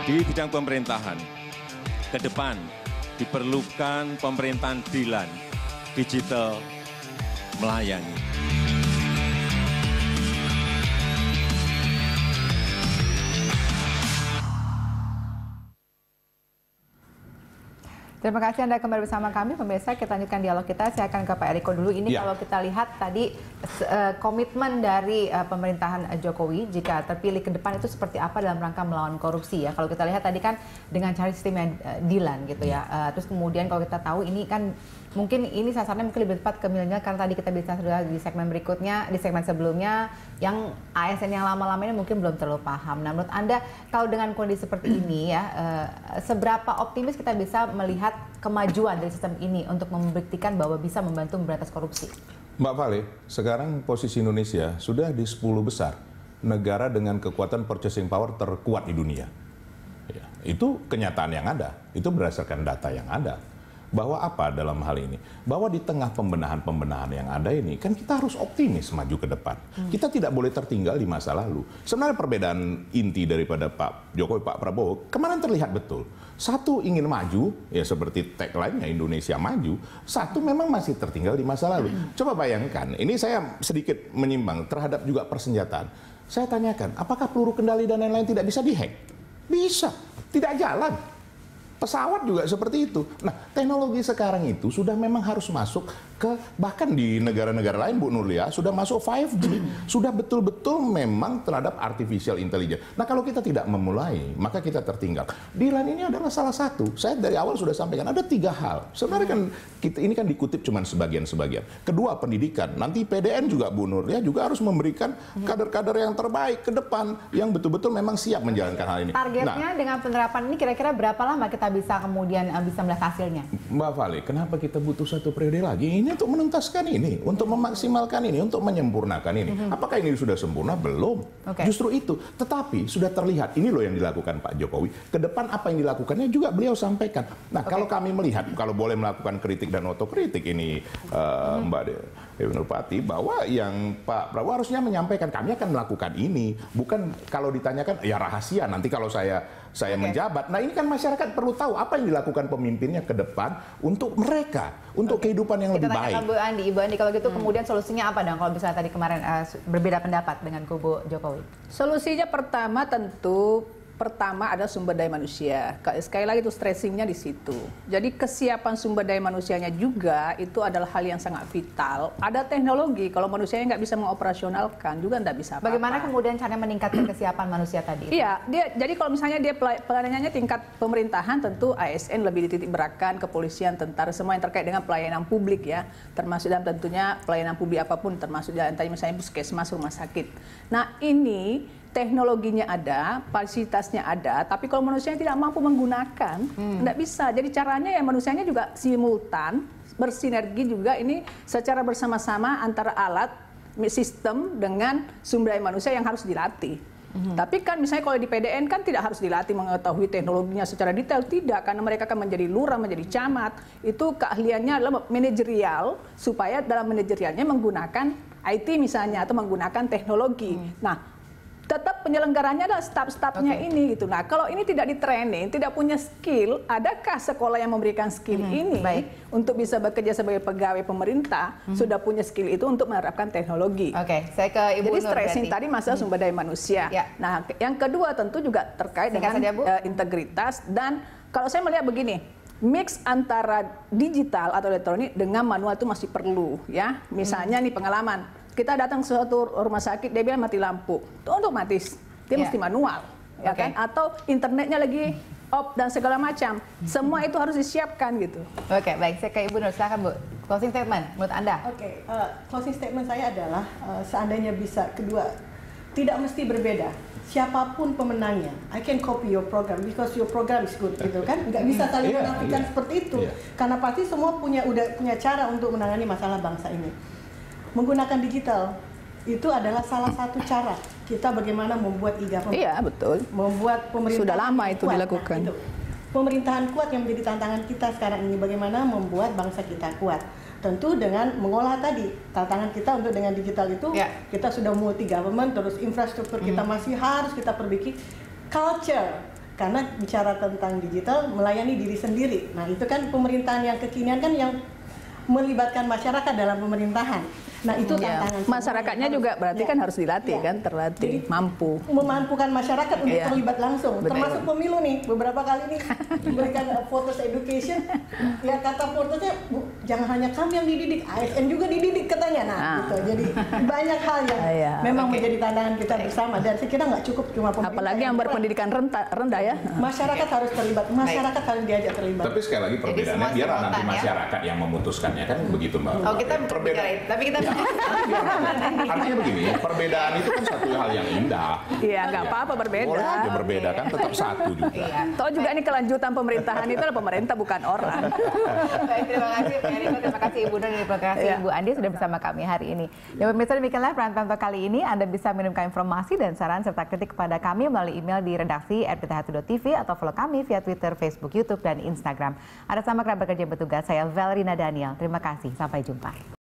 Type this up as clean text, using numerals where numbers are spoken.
Di bidang pemerintahan, ke depan diperlukan pemerintahan Dilan, digital melayani. Terima kasih Anda kembali bersama kami, pemirsa. Kita lanjutkan dialog kita. Saya akan ke Pak Eriko dulu. Ini kalau kita lihat tadi komitmen dari pemerintahan Jokowi jika terpilih ke depan itu seperti apa dalam rangka melawan korupsi ya. Kalau kita lihat tadi kan dengan cari sistem yang Dilan gitu ya. Terus kemudian kalau kita tahu ini kan mungkin ini sasarannya mungkin lebih tepat ke milenial karena tadi kita bisa sudah di segmen berikutnya, di segmen sebelumnya yang ASN yang lama-lama ini mungkin belum terlalu paham. Nah, menurut Anda kalau dengan kondisi seperti ini ya, seberapa optimis kita bisa melihat kemajuan dari sistem ini untuk membuktikan bahwa bisa membantu memberantas korupsi? Mbak Vale, sekarang posisi Indonesia sudah di 10 besar negara dengan kekuatan purchasing power terkuat di dunia. Ya, itu kenyataan yang ada, itu berdasarkan data yang ada. Bahwa apa dalam hal ini? Bahwa di tengah pembenahan-pembenahan yang ada ini, kan kita harus optimis maju ke depan. Kita tidak boleh tertinggal di masa lalu. Sebenarnya perbedaan inti daripada Pak Jokowi, Pak Prabowo, kemarin terlihat betul. Satu ingin maju, ya seperti tagline-nya Indonesia Maju. Satu memang masih tertinggal di masa lalu. Coba bayangkan, ini saya sedikit menyimbang terhadap juga persenjataan. Saya tanyakan, apakah peluru kendali dan lain-lain tidak bisa dihack? Bisa, tidak jalan. Pesawat juga seperti itu. Nah, teknologi sekarang itu sudah memang harus masuk ke, bahkan di negara-negara lain, Bu Nurlia, sudah masuk 5G. Sudah betul-betul memang terhadap artificial intelligence. Nah, kalau kita tidak memulai, maka kita tertinggal. Dilan ini adalah salah satu. Saya dari awal sudah sampaikan, ada 3 hal. Sebenarnya kan, ini kan dikutip cuma sebagian-sebagian. Kedua, pendidikan. Nanti PDN juga, Bu Nurlia, juga harus memberikan kader-kader yang terbaik ke depan, yang betul-betul memang siap menjalankan hal ini. Targetnya dengan penerapan ini kira-kira berapa lama kita bisa kemudian bisa melihat hasilnya? Mbak Vale, kenapa kita butuh 1 periode lagi? Ini untuk menuntaskan ini, untuk memaksimalkan ini, untuk menyempurnakan ini. Apakah ini sudah sempurna? Belum. Justru itu. Tetapi sudah terlihat, ini loh yang dilakukan Pak Jokowi. Ke depan apa yang dilakukannya juga beliau sampaikan. Nah, kalau kami melihat, kalau boleh melakukan kritik dan otokritik ini, Mbak Dewi Nurpati, bahwa yang Pak Prabowo harusnya menyampaikan, kami akan melakukan ini. Bukan kalau ditanyakan, ya rahasia, nanti kalau saya menjabat. Nah, ini kan masyarakat perlu tahu apa yang dilakukan pemimpinnya ke depan untuk mereka, untuk kehidupan yang lebih baik. Kita tanyakan Bu Andi, kalau gitu kemudian solusinya apa dong kalau misalnya tadi kemarin berbeda pendapat dengan kubu Jokowi? Solusinya pertama adalah sumber daya manusia. Sekali lagi itu stressingnya di situ. Jadi kesiapan sumber daya manusianya juga itu adalah hal yang sangat vital. Ada teknologi, kalau manusianya nggak bisa mengoperasionalkan juga nggak bisa apa-apa. Bagaimana kemudian cara meningkatkan kesiapan manusia tadi? Iya, jadi kalau misalnya dia pelayanannya tingkat pemerintahan, tentu ASN lebih dititik beratkan, kepolisian, tentara, semua yang terkait dengan pelayanan publik ya, termasuk dalam tentunya pelayanan publik apapun, termasuk jalan tadi misalnya puskesmas, rumah sakit. Nah ini teknologinya ada, fasilitasnya ada, tapi kalau manusianya tidak mampu menggunakan, tidak bisa. Jadi caranya ya manusianya juga simultan, bersinergi juga ini secara bersama-sama antara alat, sistem dengan sumber daya manusia yang harus dilatih. Tapi kan misalnya kalau di PDN kan tidak harus dilatih mengetahui teknologinya secara detail, tidak, karena mereka akan menjadi lurah, menjadi camat. Itu keahliannya adalah manajerial, supaya dalam manajerialnya menggunakan IT misalnya atau menggunakan teknologi. Nah, tetap penyelenggaranya adalah staf-stafnya ini gitu. Nah, kalau ini tidak di-training, tidak punya skill, adakah sekolah yang memberikan skill ini untuk bisa bekerja sebagai pegawai pemerintah, sudah punya skill itu untuk menerapkan teknologi? Saya ke Ibu Nur. Jadi stressing tadi masalah sumber daya manusia. Nah, yang kedua tentu juga terkait dengan integritas, dan kalau saya melihat begini, mix antara digital atau elektronik dengan manual itu masih perlu ya. Misalnya nih pengalaman, kita datang ke suatu rumah sakit, dia bilang mati lampu, itu otomatis dia mesti manual, ya kan? Atau internetnya lagi off dan segala macam, semua itu harus disiapkan gitu. Baik, saya ke Ibu Nur, silakan Bu. Closing statement menurut Anda? Closing statement saya adalah seandainya bisa kedua, tidak mesti berbeda. Siapapun pemenangnya, I can copy your program because your program is good, gitu kan? Nggak bisa saling menafikan seperti itu, karena pasti semua punya cara untuk menangani masalah bangsa ini. Menggunakan digital itu adalah salah satu cara kita bagaimana membuat e-government. Iya, betul. Membuat pemerintahan sudah lama itu kuat. dilakukan. Nah, itu. Pemerintahan kuat yang menjadi tantangan kita sekarang ini, bagaimana membuat bangsa kita kuat. Tentu dengan mengolah tadi tantangan kita untuk dengan digital itu, kita sudah multi government, terus infrastruktur kita masih harus kita perbaiki. Karena bicara tentang digital, melayani diri sendiri. Nah, itu kan pemerintahan yang kekinian kan yang melibatkan masyarakat dalam pemerintahan. Nah, itu tantangan. Masyarakatnya juga berarti kan harus dilatih kan, terlatih, mampu. Memampukan masyarakat untuk terlibat langsung. Betul. Termasuk pemilu nih, beberapa kali nih diberikan voters education. Ya kata votersnya, Bu, jangan hanya kami yang dididik, ASN juga dididik katanya. Nah, gitu. Jadi banyak hal yang memang menjadi tantangan kita bersama. Dan saya kira nggak cukup cuma pemerintah. Apalagi yang berpendidikan rendah ya. Masyarakat harus terlibat, masyarakat harus diajak terlibat. Tapi sekali lagi perbedaannya biar nanti masyarakat yang memutuskannya kan begitu Mbak. Oh, kita perbedaan, tapi kita artinya begini, perbedaan itu kan satu hal yang indah. Iya, nggak apa-apa berbeda. Boleh aja berbeda kan tetap satu juga. Iya. Toh juga ini kelanjutan pemerintahan itu adalah pemerintah bukan orang. Baik, terima kasih Pak Eriko, terima kasih Ibu Nur, terima kasih Ibu Andi sudah bersama kami hari ini. Ya pemirsa, demikianlah Peran Pantau kali ini. Anda bisa mengirimkan informasi dan saran serta kritik kepada kami melalui email di redaksi @berita1.tv atau follow kami via Twitter, Facebook, YouTube, dan Instagram. Ada sama kerabat kerja bertugas, saya Valerina Daniel. Terima kasih, sampai jumpa.